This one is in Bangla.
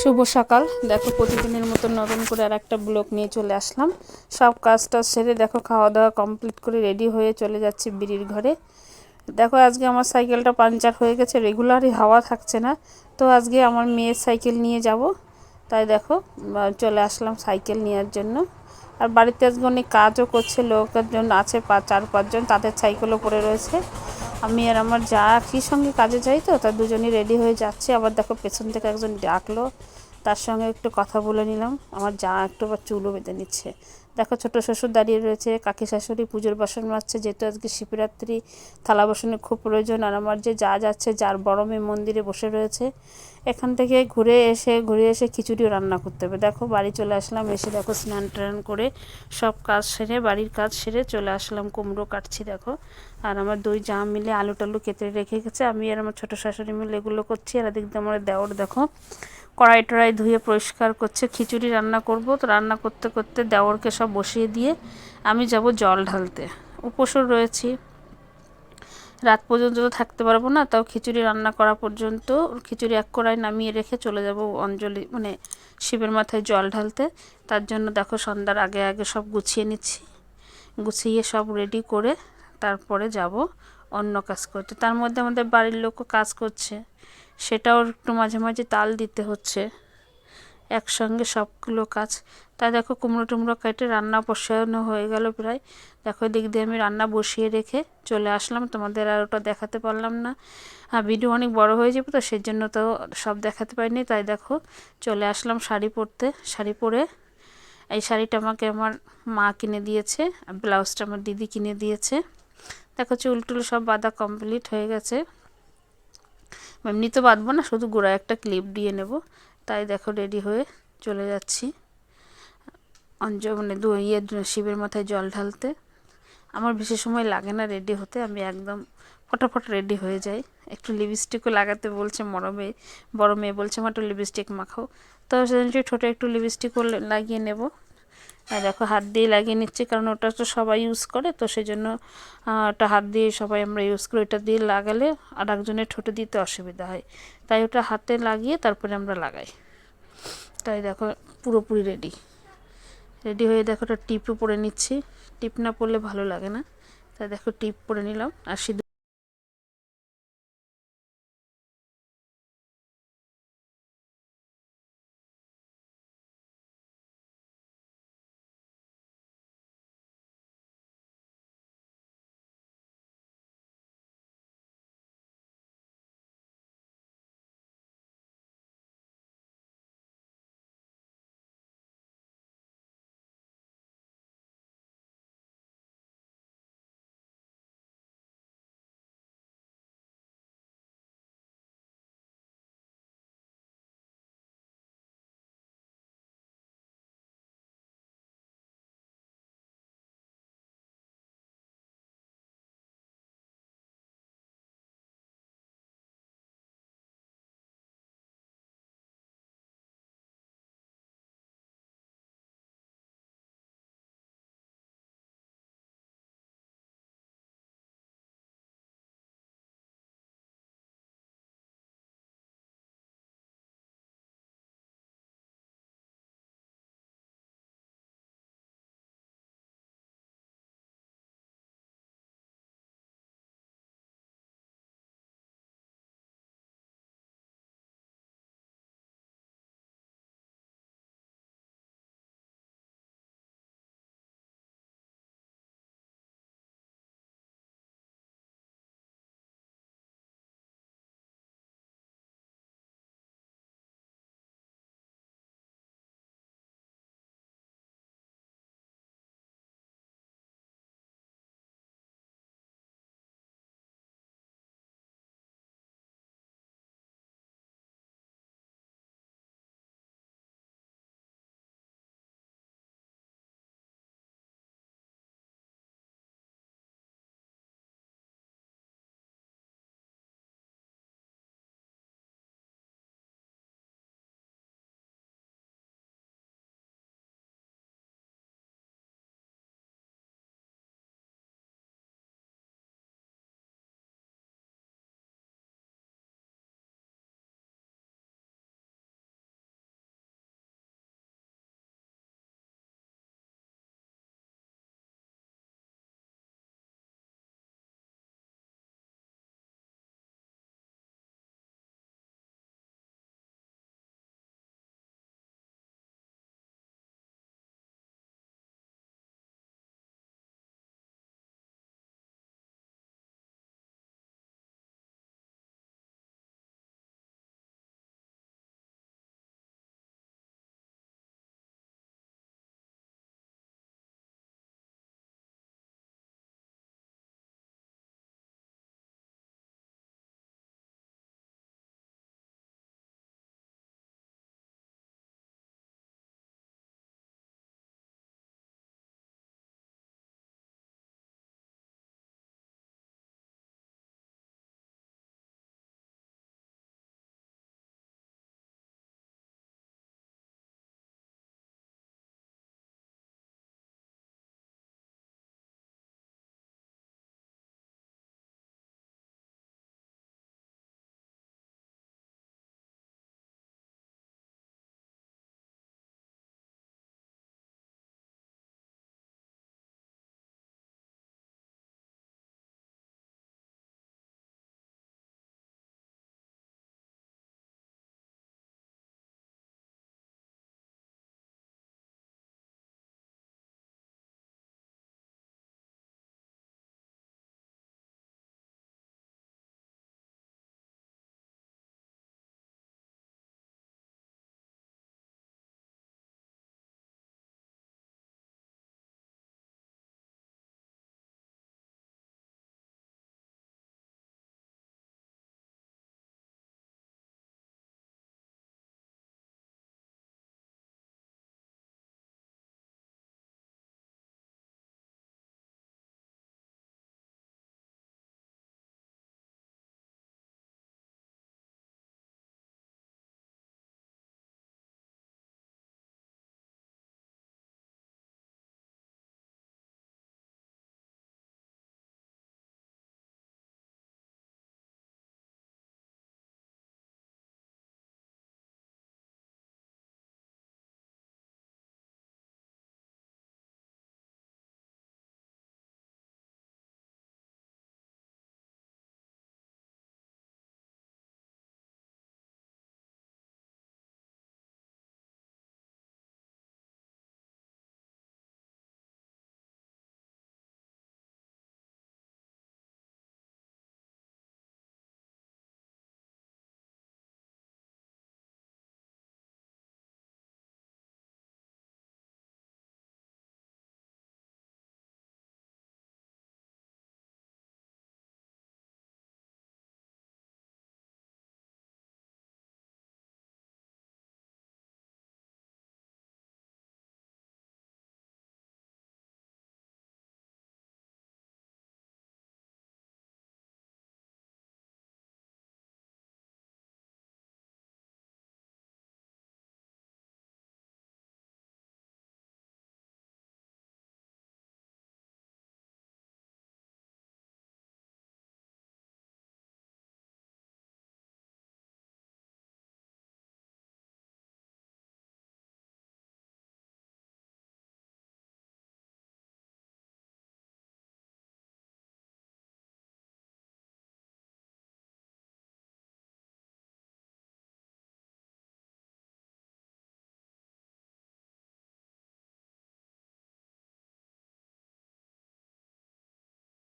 শুভ সকাল। দেখো প্রতিদিনের মতো নতুন করে আর একটা ব্লগ নিয়ে চলে আসলাম। সব কাজটা সেরে দেখো খাওয়া দাওয়া কমপ্লিট করে রেডি হয়ে চলে যাচ্ছি বিড়ির ঘরে। দেখো আজকে আমার সাইকেলটা পাংচার হয়ে গেছে, রেগুলারই হাওয়া থাকছে না, তো আজকে আমার মেয়ের সাইকেল নিয়ে যাব। তাই দেখো চলে আসলাম সাইকেল নেওয়ার জন্য। আর বাড়িতে আজকে অনেক কাজও করছে, লোকের জন্য আছে 4-5 জন, তাদের সাইকেলও পড়ে রয়েছে। আমি আর আমার যা একই সঙ্গে কাজে যাই, তো তার দুজনই রেডি হয়ে যাচ্ছে। আবার দেখো পেছন থেকে একজন ডাকলো, তার সঙ্গে একটু কথা বলে নিলাম। আমার যা একটু বা চুলও বেঁধে নিচ্ছে। দেখো ছোট শ্বশুর দাঁড়িয়ে রয়েছে, কাকি শাশুড়ি পুজোর বাসন মাজছে, যেহেতু আজকে শিবরাত্রি, থালা বাসনের খুব প্রয়োজন। আর আমার যে যা যাচ্ছে, যার বড় মেয়ে মন্দিরে বসে রয়েছে। এখান থেকে ঘুরে এসে খিচুড়িও রান্না করতে হবে। দেখো বাড়ি চলে আসলাম, এসে দেখো স্নান টান করে সব কাজ সেরে, বাড়ির কাজ সেরে চলে আসলাম। কুমড়ো কাটছি দেখো। আর আমার দুই জা মিলে আলু টালু কেটে রেখে গেছে, আমি আর আমার ছোটো শাশুড়ি মিলে এগুলো করছি। আর এদিক দিয়ে আমার দেওর দেখো কড়াই টড়াই ধুয়ে পরিষ্কার করছে। খিচুড়ি রান্না করব, তো রান্না করতে করতে দেওরকে সব বসিয়ে দিয়ে আমি যাব জল ঢালতে। উপোসও রয়েছি, রাত পর্যন্ত তো থাকতে পারবো না, তাও খিচুড়ি রান্না করা পর্যন্ত খিচুড়ি এক কড়াই নামিয়ে রেখে চলে যাব অঞ্জলি মানে শিবের মাথায় জল ঢালতে। তার জন্য দেখো সন্ধ্যার আগে আগে সব গুছিয়ে নিচ্ছি, গুছিয়ে সব রেডি করে তারপরে যাব অন্য কাজ করতে। তার মধ্যে আমাদের বাড়ির লোকও কাজ করছে, সেটাও একটু মাঝে মাঝে তাল দিতে হচ্ছে একসঙ্গে সবগুলো কাজ। তাই দেখো কুমড়ো টুমড়ো কেটে রান্না বসানো হয়ে গেল প্রায়। দেখো দিক দিয়ে আমি রান্না বসিয়ে রেখে চলে আসলাম। তোমাদের আর ওটা দেখাতে পারলাম না, ভিডিও অনেক বড় হয়ে যাবে, তো সেই জন্য তো সব দেখাতে পারিনি। তাই দেখো চলে আসলাম শাড়ি পরতে। শাড়ি পরে, এই শাড়িটা আমাকে আমার মা কিনে দিয়েছে, আর ব্লাউজটা আমার দিদি কিনে দিয়েছে। দেখো চুল টুল সব বাঁধা কমপ্লিট হয়ে গেছে। এমনি তো বাঁধবো না, শুধু গোড়ায় একটা ক্লিপ দিয়ে নেব। তাই দেখো রেডি হয়ে চলে যাচ্ছি মানে শিবের মাথায় জল ঢালতে। আমার বেশি সময় লাগে না রেডি হতে, আমি একদম ফটাফট রেডি হয়ে যাই। একটু লিপস্টিকও লাগাতে বলছে বড় মেয়ে বলছে আমার একটু লিপস্টিক মাখাও, তো সেজন্য ঠোঁটে একটু লিপস্টিকও লাগিয়ে নেব। আর দেখো হাত দিয়ে লাগিয়ে নিচ্ছি, কারণ ওটা তো সবাই ইউজ করে, তো সেই জন্য ওটা হাত দিয়ে সবাই আমরা ইউজ করি। ওটা দিয়ে লাগালে আর একজনের ঠোঁটে দিতে অসুবিধা হয়, তাই ওটা হাতে লাগিয়ে তারপরে আমরা লাগাই। তাই দেখো পুরোপুরি রেডি হয়ে দেখো ওটা টিপও পরে নিচ্ছি। টিপ না পরলে ভালো লাগে না, তাই দেখো টিপ পরে নিলাম। আর সিঁদুর